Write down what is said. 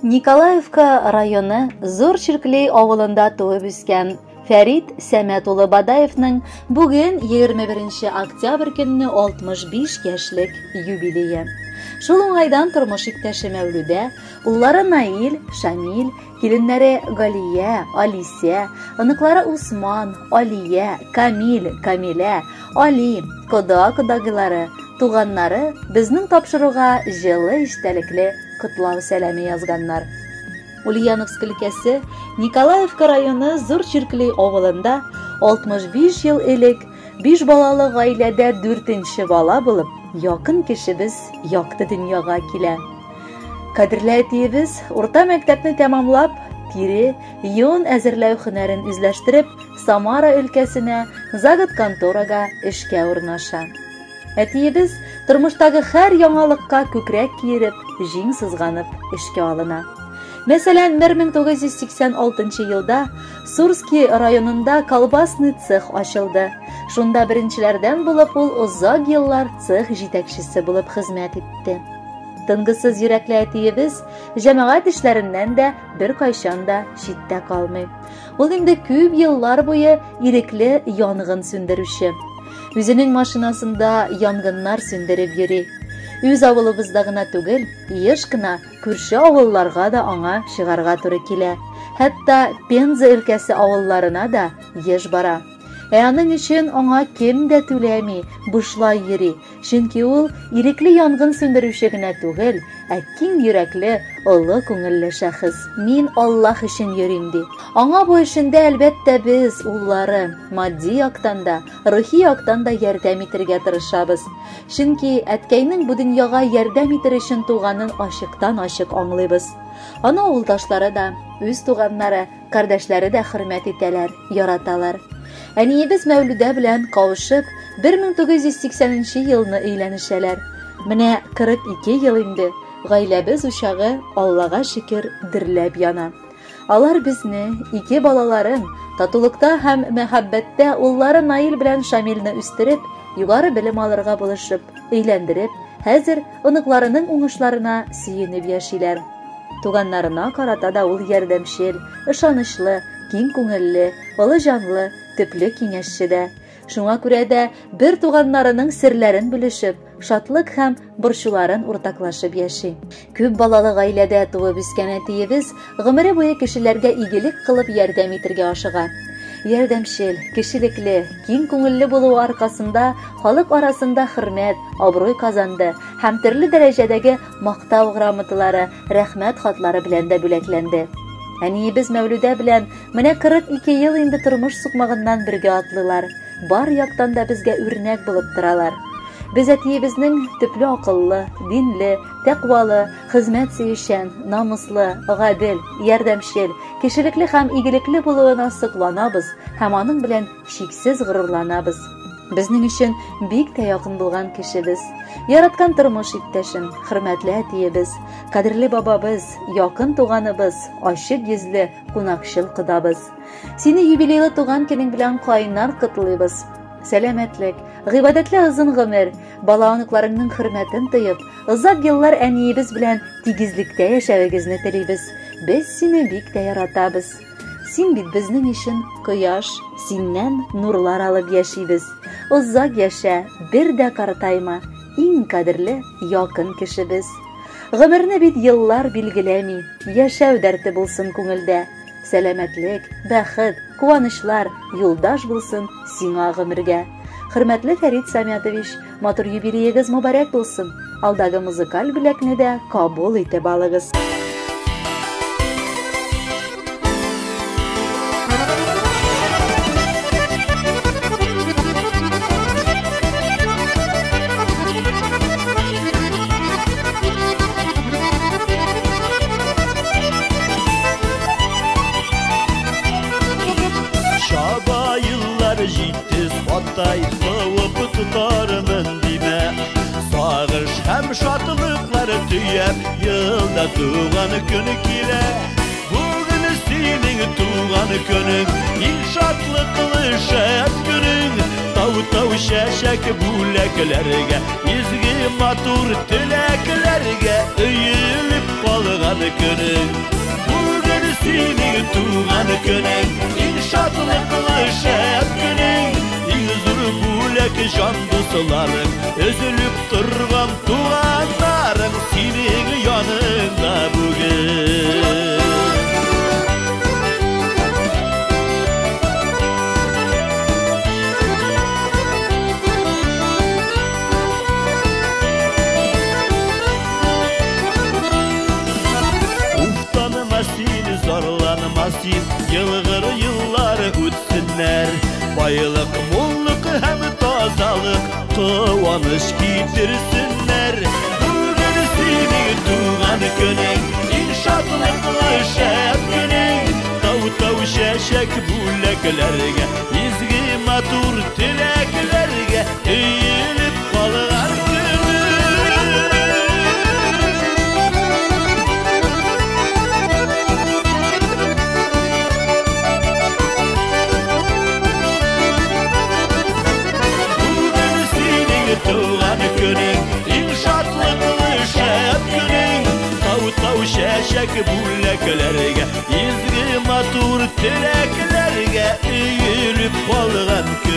Николаевка районы Зур Чирклей авылында туып үскән Фәрит Сәмәт улы Бадаевның бүген 21 октябрь көнне 65 яшьлек юбилее. Шул уңайдан тормыш иптәше Мәүлүдә, уллары Наил, Шамил, киленнәре Галия, Алисия, оныклары Усман, Алия, Камил, Камилә, Али, кода-кодагылары, туганнары безнең тапшыруга җылы иштәлекле котлау сәламе язганнар. Ульяновск өлкәсе Николаевка районы Зур Чирклей авылында 65 ел элек 5 балалы гаиләдә 4нче бала булып, якын кешебез якты дөньяга килә. Кадерле әтиебез урта мәктәпне тәмамлап, тире, юн әзерләү һөнәрен үзләштереп, Самара өлкәсенә Загот конторага эшкә урнаша. Әтиебез тормыштагы һәр яңалыкка күкрәк киереп, җиң сызганып эшкә алына. Мәсәлән, 1986 елда Сурский районында колбасный цех ачылды. Шунда беренчеләрдән булып ул озак еллар цех җитәкчесе булып хезмәт итте. Тынгысыз йөрәкле әтиебез җәмәгать эшләреннән дә бер кайчан да читтә калмый. Ул инде күп еллар буе ирекле янгын сүндерүче. Үзенең машинасында янгыннар сүндереп йөри. Үз авылыбызда гына түгел, еш кына күрше авылларга да аңа чыгарга туры килә. Хәтта Пенза өлкәсе авылларына да еш бара. Аның өчен аңа кем дә түләми, бушлай йөри. Чөнки ул ирекле янгын сүндерүче генә түгел, ә киң йөрәкле, олы күңелле шәхес. Мин Аллаһ өчен йөрим ди. Аңа бу эшендә әлбәттә без, уллары, матди яктан да, рухи яктан да ярдәм итәргә тырышабыз. Чөнки әткәйнең бу дөньяга ярдәм итер өчен туганын ачыктан-ачык аңлыйбыз. Аны авылдашлары да, үз туганнары, кардәшләре дә хөрмәт итәләр, яраталар. Әниебез Мәүлүдә белән кавышып, 1980 елны өйләнешәләр. Менә 42 ел инде гаиләбез учагы, Аллага шөкер, дөрләп яна. Алар безне, 2 балаларын, татулыкта һәм мәхәббәттә уллары Наил белән Шамилне үстереп, югары белем алырга булышып, өйләндереп, хәзер оныкларының уңышларына сөенеп яшиләр. Туганнарына карата да ул ярдәмчел, ышанычлы, киң күңелле, олы җанлы, төпле киңәшче дә. Шуңа күрә дә бер туганнарының серләрен бүлешеп, шатлык һәм борчуларын уртаклашып яши. Күп балалы гаиләдә туып үскән әтиебез гомере буе кешеләргә игелек кылып ярдәм итәргә ашыга. Ярдәмчел, кешелекле, киң күңелле булуы аркасында халык арасында хөрмәт, абруй казанды һәм төрле дәрәҗәдәге мактау грамоталары, рәхмәт хатлары белән дә бүләкләнде. Әниебез Мәүлүдә белән менә 42 ел инде тормыш сукмагыннан бергә атлылар. Бар яктан да безгә үрнәк булып торалар. Без әтиебезнең төпле акыллы, динле, тәкъвалы, хезмәт сөешән, намуслы, гадел, ярдәмчел, кешелекле һәм игелекле булуына сокланабыз һәм аның белән чиксез горурланабыз. Безнең өчен бик тә якын булган кешебез, яраткан тормыш иптәшем, хөрмәтле әтиебез, кадерле бабабыз, якын туганыбыз, ачык йөзле, кунакчыл кодабыз. Сине юбилейлы туган көнең белән кайнар котлыйбыз. Сәламәтлек, гыйбадәтле озын гомер, бала-оныкларыңның хөрмәтен тоеп, озак еллар әниебез белән тигезлектә яшәвегезне телибез. Без сине бик тә яратабыз. Син бит безнең өчен кояш, синнән нурлар алып яшибез. Озак яшә, бер дә картайма, иң кадерле якын кешебез. Гомерне бит еллар билгеләми, яшәү дәрте булсын күңелдә. Сәламәтлек, бәхет, куанычлар юлдаш булсын сиңа гомергә. Хөрмәтле Фәрит Сәмәтович, матур юбилеегез мөбарәк булсын. Алдагы музыкаль бүләкне дә кабул итеп алыгыз. Atay soğup tutarımın dime Sağış hem şatılıkları tüyep Yılda tuğan günü kile Bugün senin tuğan günün İl şatlıklı şef günün Tav şeşek buleklerge İzgi matur tileklerge Öyülüp kalgan günün. Bugün senin tuğan günün, şadlıklı şad günün. İzur bulak can dostların, özülüp durgan tuğanların senin yanında bugün. Zorlanmasın, yılgır yıllar ötsinler. Bayılık, mulluk hem tazalık, kıvanış getirsinler. Bugün senin tuğan günün, inşaatlıklı şad günün. Tav şeşek buleklerge, izgi matur tileklerge, eğilip kalgar tuğan günün, inşaatlıklı şad günün. Tav şeşek buleklerge, izgi matur tileklerge, eğilip kalgan günün.